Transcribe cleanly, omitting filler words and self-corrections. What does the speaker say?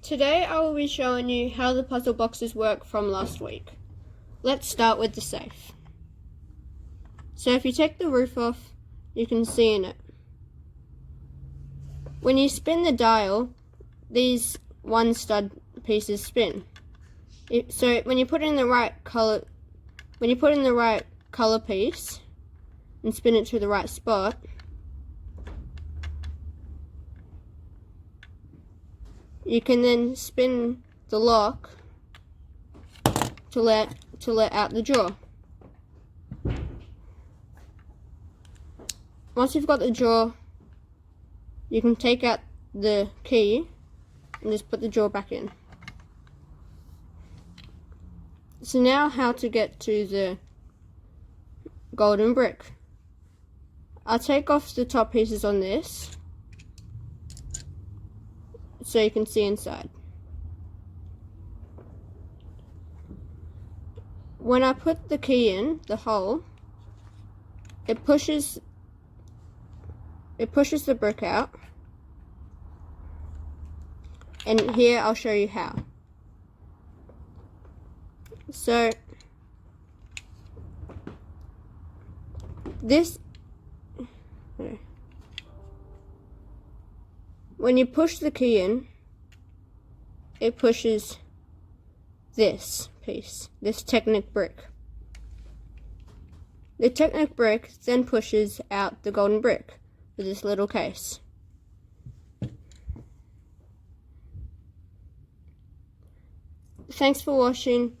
Today I will be showing you how the puzzle boxes work from last week. Let's start with the safe. So if you take the roof off, you can see in it. When you spin the dial, these one stud pieces spin. So when you put in the right color piece and spin it to the right spot, you can then spin the lock to let out the drawer. Once you've got the drawer, you can take out the key and just put the drawer back in. So now how to get to the golden brick. I'll take off the top pieces on this so you can see inside. When I put the key in the hole, it pushes the brick out, and here I'll show you how. So when you push the key in, it pushes this piece, this Technic brick. The Technic brick then pushes out the golden brick with this little case. Thanks for watching.